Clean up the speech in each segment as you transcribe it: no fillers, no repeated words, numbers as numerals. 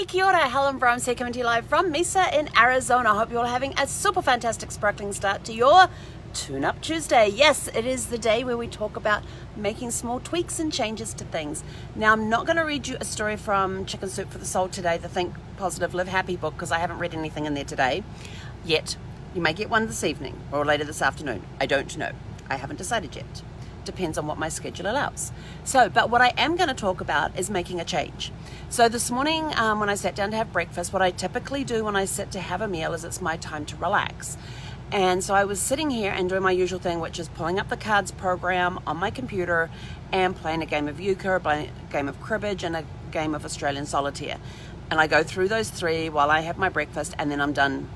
Kia ora, Helen Brahms here coming to you live from Mesa in Arizona. I hope you're all having a super fantastic sparkling start to your Tune-Up Tuesday. Yes, it is the day where we talk about making small tweaks and changes to things. Now, I'm not going to read you a story from Chicken Soup for the Soul today, the Think Positive, Live Happy book, because I haven't read anything in there today yet. You may get one this evening or later this afternoon. I don't know. I haven't decided yet. Depends on what my schedule allows. But what I am going to talk about is making a change. So this morning when I sat down to have breakfast, what I typically do when I sit to have a meal is it's my time to relax. And so I was sitting here and doing my usual thing, which is pulling up the cards program on my computer and playing a game of euchre, a game of cribbage, and a game of Australian solitaire. And I go through those three while I have my breakfast, and then I'm done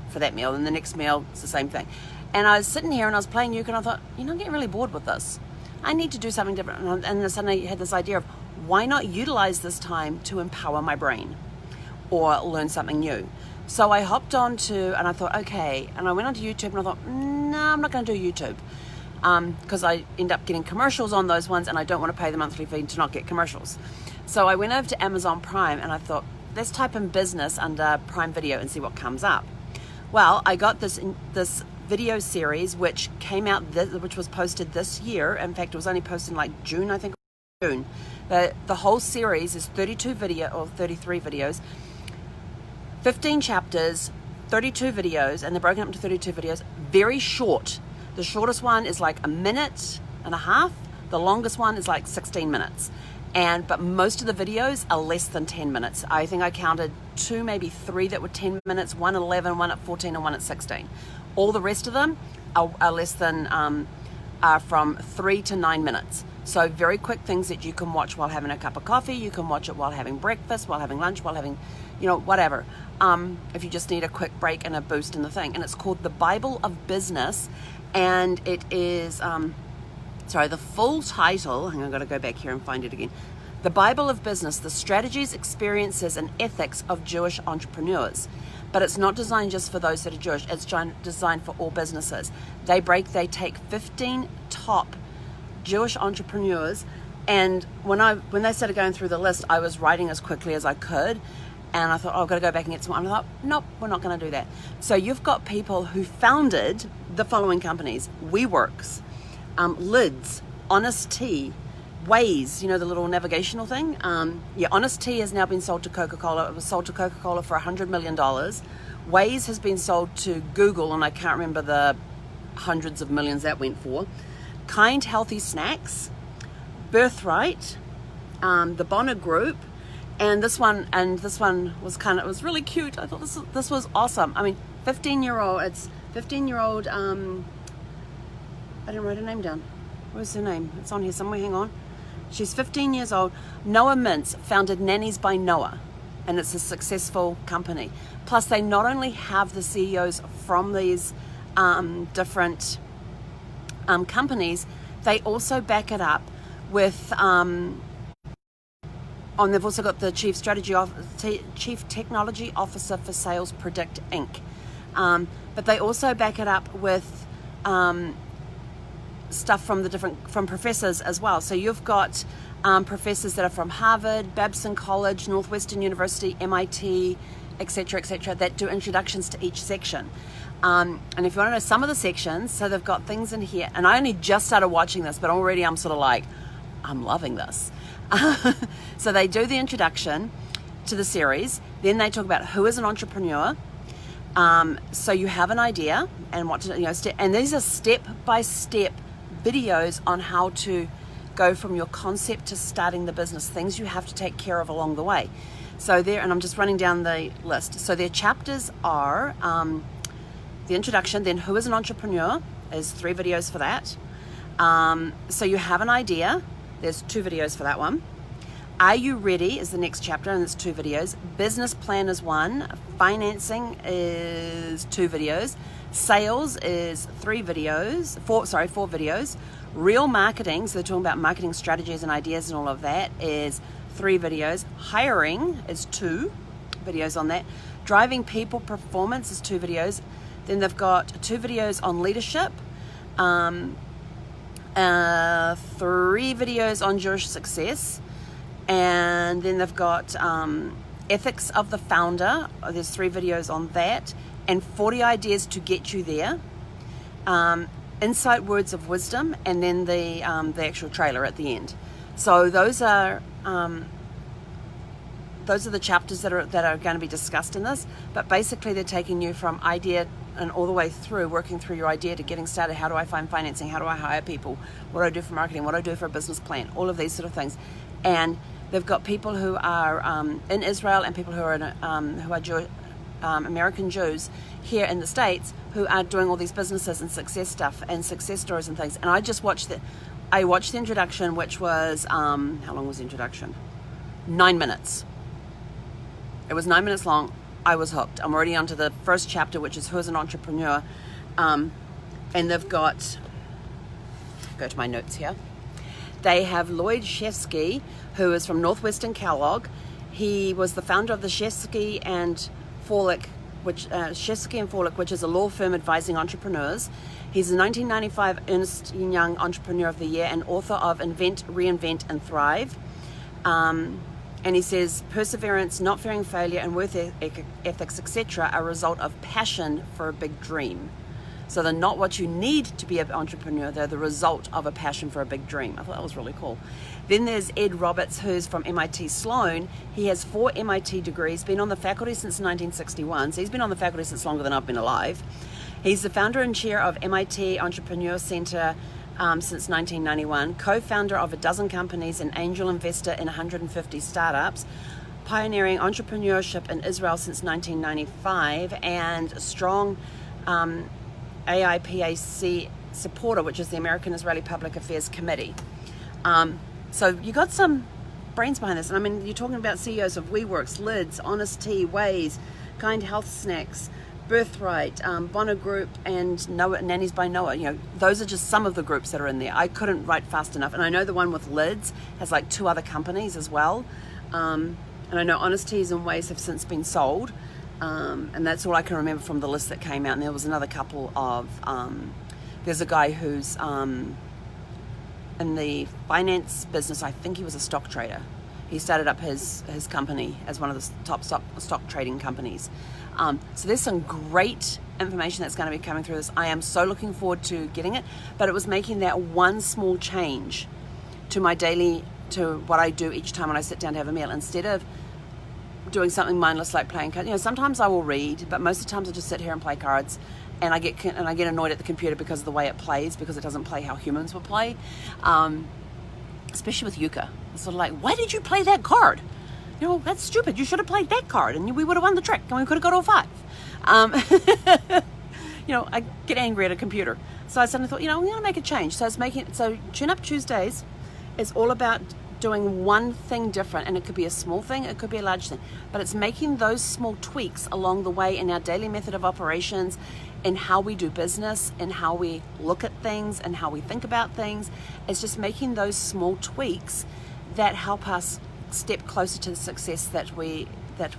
for that meal. And the next meal, it's the same thing. And I was sitting here and I was playing euchre, and I thought, I'm getting really bored with this. I need to do something different. And then suddenly I had this idea of, why not utilize this time to empower my brain or learn something new? So I hopped on and I thought, okay. And I went onto YouTube and I thought, no, I'm not going to do YouTube. Because I end up getting commercials on those ones and I don't want to pay the monthly fee to not get commercials. So I went over to Amazon Prime and I thought, let's type in business under Prime Video and see what comes up. Well, I got this video series which came out, which was posted this year. In fact, it was only posted in like June, I think. June. The whole series is 33 videos, 15 chapters, 32 videos, and they're broken up into 32 videos. Very short. The shortest one is like a minute and a half. The longest one is like 16 minutes. But most of the videos are less than 10 minutes. I think I counted 2, maybe 3 that were 10 minutes, one at 11, one at 14, and one at 16. All the rest of them are less than, are from 3 to 9 minutes. So very quick things that you can watch while having a cup of coffee. You can watch it while having breakfast, while having lunch, while having, whatever. If you just need a quick break and a boost in the thing. And it's called The Bible of Business. And it is, the full title, hang on, I've got to go back here and find it again. The Bible of Business, the Strategies, Experiences, and Ethics of Jewish Entrepreneurs. But it's not designed just for those that are Jewish. It's designed for all businesses. They take 15 top Jewish entrepreneurs, and when they started going through the list, I was writing as quickly as I could, and I thought, I've got to go back and get some. And I thought, nope, we're not going to do that. So you've got people who founded the following companies: WeWorks, Lids, Honest Tea, Waze, the little navigational thing. Honest Tea has now been sold to Coca-Cola. It was sold to Coca-Cola for $100 million. Waze has been sold to Google, and I can't remember the hundreds of millions that went for. Kind Healthy Snacks, Birthright, the Bonner Group, and this one was it was really cute. I thought this was awesome. I mean, 15-year-old. I didn't write her name down. Where's her name? It's on here somewhere. Hang on. She's 15 years old. Noah Mintz founded Nannies by Noah, and it's a successful company. Plus, they not only have the CEOs from these different companies, they also back it up with they've also got the Chief Technology Officer for Sales Predict Inc. But they also back it up with stuff from professors as well. So you've got professors that are from Harvard, Babson College, Northwestern University, MIT, etc., that do introductions to each section. And if you want to know some of the sections, so they've got things in here, and I only just started watching this, but already I'm sort of like, I'm loving this. So they do the introduction to the series, then they talk about who is an entrepreneur, so you have an idea and what to, and these are step-by-step videos on how to go from your concept to starting the business, things you have to take care of along the way. So there, and I'm just running down the list. So their chapters are the introduction, then who is an entrepreneur, is 3 videos for that. So you have an idea, there's 2 videos for that one. Are you ready is the next chapter, and it's 2 videos. Business plan is 1, financing is 2 videos, sales is 4 videos. Real marketing, so they're talking about marketing strategies and ideas and all of that, is 3 videos. Hiring is 2 videos on that. Driving people performance is 2 videos. Then they've got 2 videos on leadership, 3 videos on Jewish success, and then they've got Ethics of the Founder. There's 3 videos on that, and 40 Ideas to Get You There. Insight Words of Wisdom, and then the actual trailer at the end. So those are the chapters that are going to be discussed in this. But basically, they're taking you from idea and all the way through, working through your idea to getting started. How do I find financing? How do I hire people? What do I do for marketing? What do I do for a business plan? All of these sort of things. And they've got people who are in Israel and people who are American Jews here in the States who are doing all these businesses and success stuff and success stories and things. And I just watched I watched the introduction, which was how long was the introduction? 9 minutes. It was 9 minutes long. I was hooked. I'm already onto the first chapter, which is Who's an Entrepreneur. And they've got, go to my notes here. They have Lloyd Shefsky, who is from Northwestern Kellogg. He was the founder of the Shefsky and Fawlek, which is a law firm advising entrepreneurs. He's the 1995 Ernst & Young Entrepreneur of the Year and author of Invent, Reinvent, and Thrive. And he says, perseverance, not fearing failure, and work ethics, etc., are a result of passion for a big dream. So they're not what you need to be an entrepreneur, they're the result of a passion for a big dream. I thought that was really cool. Then there's Ed Roberts, who's from MIT Sloan. He has 4 MIT degrees, been on the faculty since 1961, so he's been on the faculty since longer than I've been alive. He's the founder and chair of MIT Entrepreneur Center since 1991, co-founder of a dozen companies and angel investor in 150 startups, pioneering entrepreneurship in Israel since 1995, and a strong AIPAC supporter, which is the American Israeli Public Affairs Committee. So you got some brains behind this. And I mean, you're talking about CEOs of WeWorks, Lids, Honest Tea, Waze, Kind Health Snacks, Birthright, Bonner Group, and Noah, Nannies by Noah. You know, those are just some of the groups that are in there. I couldn't write fast enough. And I know the one with Lids has like 2 other companies as well. And I know Honest Teas and Waze have since been sold. And that's all I can remember from the list that came out. And there was another couple of, there's a guy who's in the finance business. I think he was a stock trader. He started up his company as one of the top stock trading companies. So there's some great information that's going to be coming through this. I am so looking forward to getting it, but it was making that one small change to my daily, to what I do each time when I sit down to have a meal. Instead of doing something mindless like playing cards, you know, sometimes I will read, but most of the times I just sit here and play cards, and I get annoyed at the computer because of the way it plays, because it doesn't play how humans would play, especially with euchre. It's sort of like, why did you play that card? You know, that's stupid. You should have played that card and we would have won the trick and we could have got all 5. You know, I get angry at a computer. So I suddenly thought, you know, I'm going to make a change. So Tune Up Tuesdays is all about doing one thing different, and it could be a small thing, it could be a large thing, but it's making those small tweaks along the way in our daily method of operations, in how we do business, in how we look at things, and how we think about things. It's just making those small tweaks that help us step closer to the success that we're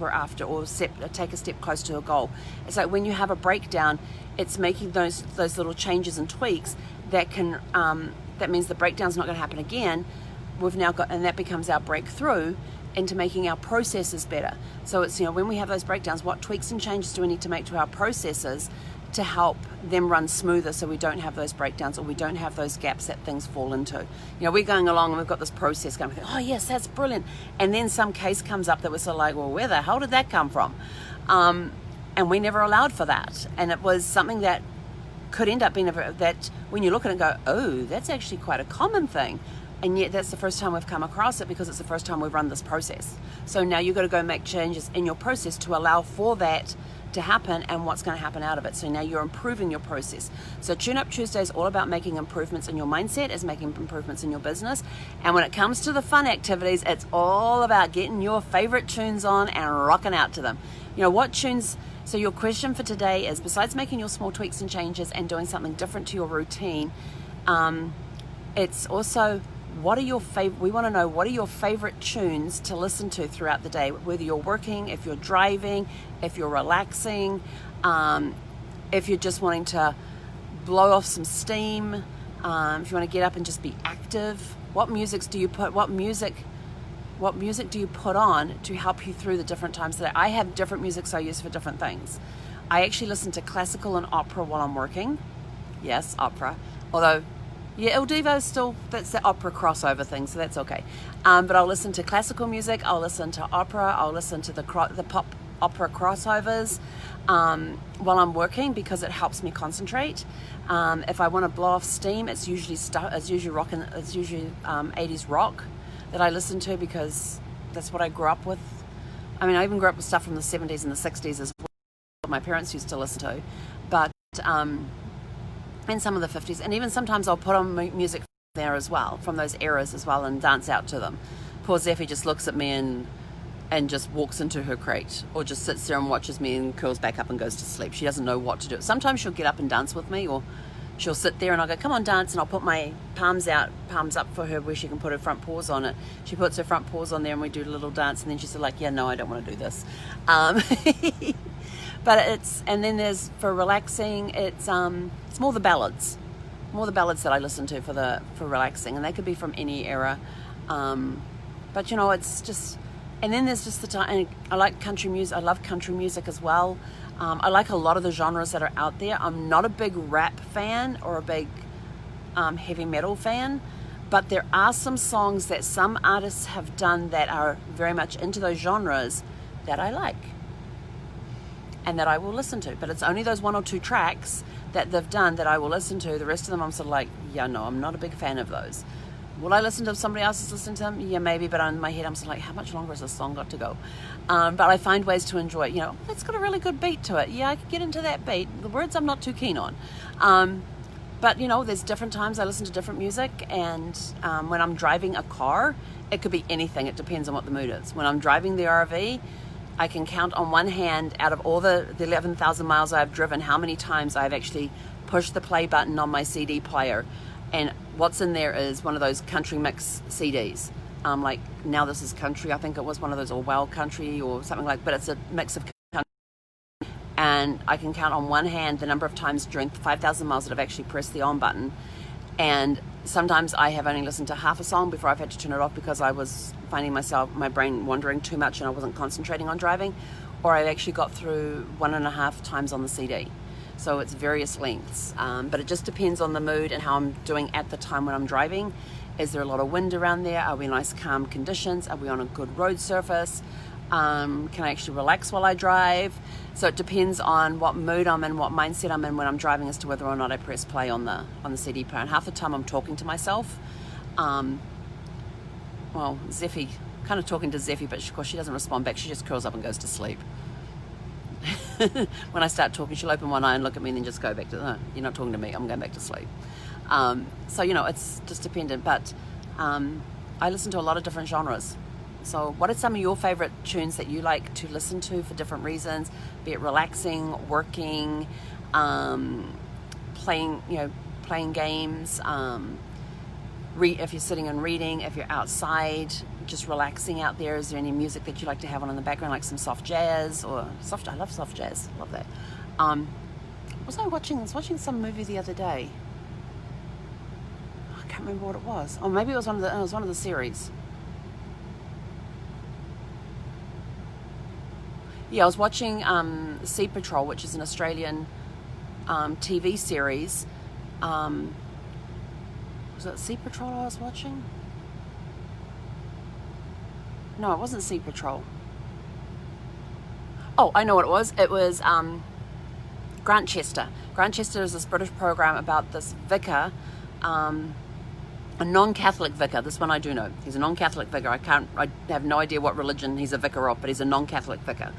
after, or take a step closer to a goal. It's like when you have a breakdown, it's making those little changes and tweaks that can that means the breakdown's not going to happen again. We've now got, and that becomes our breakthrough into making our processes better. So it's, you know, when we have those breakdowns, what tweaks and changes do we need to make to our processes to help them run smoother, so we don't have those breakdowns, or we don't have those gaps that things fall into. You know, we're going along and we've got this process going, we think, oh yes, that's brilliant. And then some case comes up that we're sort of like, well, where the hell did that come from? And we never allowed for that. And it was something that could end up being that when you look at it and go, oh, that's actually quite a common thing. And yet that's the first time we've come across it, because it's the first time we've run this process. So now you've got to go make changes in your process to allow for that to happen and what's going to happen out of it. So now you're improving your process. So Tune Up Tuesday is all about making improvements in your mindset, is making improvements in your business. And when it comes to the fun activities, it's all about getting your favorite tunes on and rocking out to them. You know, what tunes? So your question for today is, besides making your small tweaks and changes and doing something different to your routine, it's also, what are your we want to know, what are your favorite tunes to listen to throughout the day, whether you're working, if you're driving, if you're relaxing, if you're just wanting to blow off some steam, if you want to get up and just be active. What musics do you put? What music what music do you put on to help you through the different times that I have different musics I use for different things. I actually listen to classical and opera while I'm working. Yes, opera. Although, yeah, Il Divo is still, that's the opera crossover thing, so that's okay. But I'll listen to classical music, I'll listen to opera, I'll listen to the pop opera crossovers while I'm working because it helps me concentrate. If I want to blow off steam, it's usually 80s rock that I listen to because that's what I grew up with. I mean, I even grew up with stuff from the 70s and the 60s as well, what my parents used to listen to, but and some of the 50s, and even sometimes I'll put on music there as well, from those eras as well, and dance out to them. Poor Zeffie just looks at me and just walks into her crate, or just sits there and watches me and curls back up and goes to sleep. She doesn't know what to do. Sometimes she'll get up and dance with me, or she'll sit there and I'll go, come on, dance, and I'll put my palms up for her where she can put her front paws on it. She puts her front paws on there and we do a little dance, and then she's like, yeah, no, I don't want to do this. But and then there's, for relaxing, it's more the ballads that I listen to for relaxing, and they could be from any era. But it's just, and then there's just the time, and I like country music. I love country music as well. I like a lot of the genres that are out there. I'm not a big rap fan or a big heavy metal fan, but there are some songs that some artists have done that are very much into those genres that I like and that I will listen to. But it's only those one or two tracks that they've done that I will listen to. The rest of them I'm sort of like, yeah, no, I'm not a big fan of those. Will I listen to if somebody else is listening to them? Yeah, maybe, but in my head I'm sort of like, how much longer has this song got to go? But I find ways to enjoy it. It's got a really good beat to it. Yeah, I could get into that beat. The words I'm not too keen on. But there's different times I listen to different music, and when I'm driving a car, it could be anything. It depends on what the mood is. When I'm driving the RV, I can count on one hand, out of all the 11,000 miles I've driven, how many times I've actually pushed the play button on my CD player. And what's in there is one of those country mix CDs. Like Now This Is Country, I think it was one of those, or Well Country or something like, but it's a mix of country. And I can count on one hand the number of times during 5,000 miles that I've actually pressed the on button. And sometimes I have only listened to half a song before I've had to turn it off because I was finding my brain wandering too much and I wasn't concentrating on driving, or I've actually got through 1.5 times on the CD. So it's various lengths, but it just depends on the mood and how I'm doing at the time when I'm driving. Is there a lot of wind around there? Are we in nice calm conditions? Are we on a good road surface? Can I actually relax while I drive? So it depends on what mood I'm in, what mindset I'm in when I'm driving, as to whether or not I press play on the CD player. And half the time I'm talking to myself. Zeffie, kind of talking to Zeffie, but of course she doesn't respond back. She just curls up and goes to sleep. When I start talking, she'll open one eye and look at me and then just go back to, no, you're not talking to me, I'm going back to sleep. So it's just dependent, but I listen to a lot of different genres. So what are some of your favorite tunes that you like to listen to for different reasons, be it relaxing, working, playing games, if you're sitting and reading, if you're outside just relaxing out there? Is there any music that you like to have on in the background, like some soft jazz or soft? I love soft jazz. Love that. I was watching some movie the other day. I can't remember what it was. Or maybe it was one of the series. Yeah, I was watching Sea Patrol, which is an Australian TV series. Was it Sea Patrol I was watching? No, it wasn't Sea Patrol. Oh, I know what it was. It was Grantchester. Grantchester is this British program about this vicar, a non-Catholic vicar. This one I do know. He's a non-Catholic vicar. I have no idea what religion he's a vicar of, but he's a non-Catholic vicar.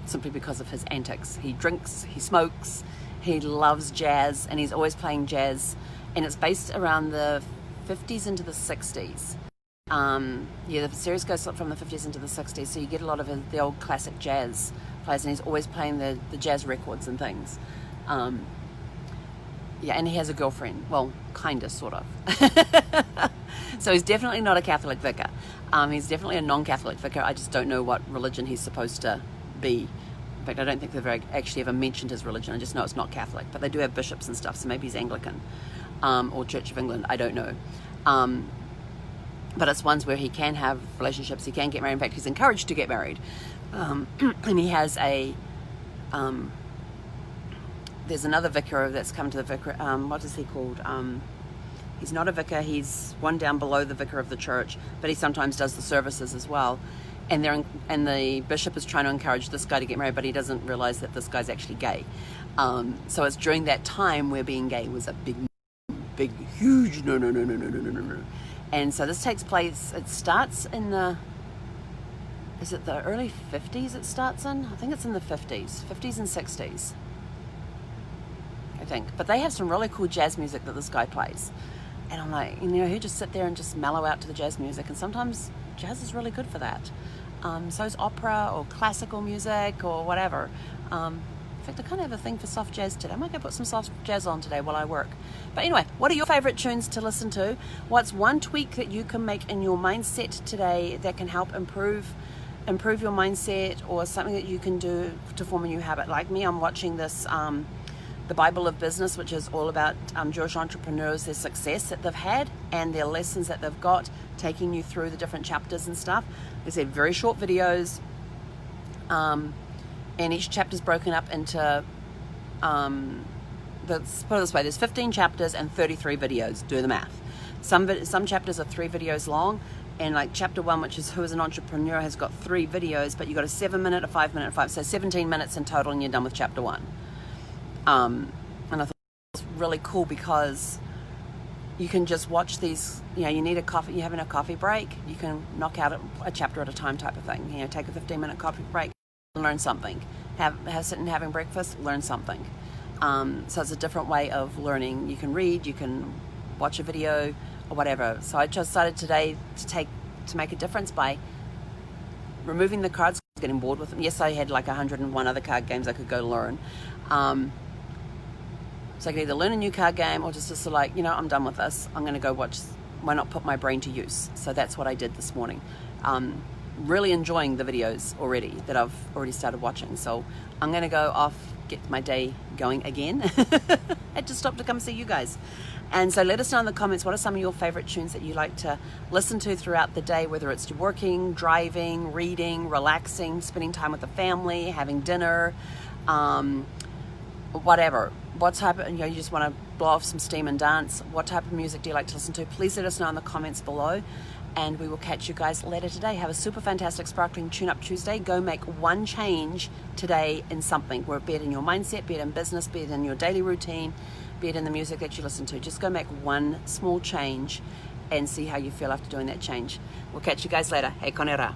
Simply because of his antics. He drinks, he smokes, he loves jazz, and he's always playing jazz. And it's based around the 50s into the 60s. The series goes from the 50s into the 60s, so you get a lot of the old classic jazz players, and he's always playing the jazz records and things. And he has a girlfriend. Well, kind of, sort of. So he's definitely not a Catholic vicar. He's definitely a non-Catholic vicar. I just don't know what religion he's supposed to be. In fact, I don't think they've actually ever mentioned his religion. I just know it's not Catholic. But they do have bishops and stuff, so maybe he's Anglican or Church of England. I don't know. but it's ones where he can have relationships, he can get married. In fact, he's encouraged to get married. And he has there's another vicar that's come to the vicar, what is he called? He's not a vicar, he's one down below the vicar of the church, but he sometimes does the services as well. And the bishop is trying to encourage this guy to get married, but he doesn't realize that this guy's actually gay. So it's during that time where being gay was a big, huge no. And so this takes place, it starts in is it the early 50s it starts in? I think it's in the 50s and 60s. I think. But they have some really cool jazz music that this guy plays. And I'm like, he'll just sit there and just mellow out to the jazz music. And sometimes jazz is really good for that. So is opera or classical music or whatever. In fact, I kind of have a thing for soft jazz today. I might go put some soft jazz on today while I work. But anyway, what are your favorite tunes to listen to? What's one tweak that you can make in your mindset today that can help improve your mindset, or something that you can do to form a new habit? Like me, I'm watching this The Bible of Business, which is all about Jewish entrepreneurs, their success that they've had and their lessons that they've got, taking you through the different chapters and stuff. They said very short videos, and each chapter is broken up into, let's put it this way, there's 15 chapters and 33 videos. Do the math. Some chapters are 3 videos long, and like chapter 1, which is Who is an Entrepreneur, has got 3 videos, but you've got a 7-minute, a 5-minute, 5, so 17 minutes in total, and you're done with chapter 1. And I thought it was really cool because you can just watch these, you need a coffee, you're having a coffee break, you can knock out a chapter at a time type of thing. Take a 15-minute coffee break, learn something. Have sitting having breakfast, learn something. So it's a different way of learning. You can read, you can watch a video or whatever. So I just decided today to make a difference by removing the cards, getting bored with them. Yes, I had like 101 other card games I could go learn. So I could either learn a new card game or just like, I'm done with this. I'm going to go watch, why not put my brain to use? So that's what I did this morning. Really enjoying the videos already that I've already started watching. So I'm going to go off, get my day going again. I had to stop to come see you guys. And so let us know in the comments, what are some of your favorite tunes that you like to listen to throughout the day, whether it's working, driving, reading, relaxing, spending time with the family, having dinner, whatever. What type of, you just want to blow off some steam and dance. What type of music do you like to listen to? Please let us know in the comments below, and we will catch you guys later today. Have a super fantastic sparkling tune-up Tuesday. Go make one change today in something, be it in your mindset, be it in business, be it in your daily routine, be it in the music that you listen to. Just go make one small change and see how you feel after doing that change. We'll catch you guys later. Hey, konera.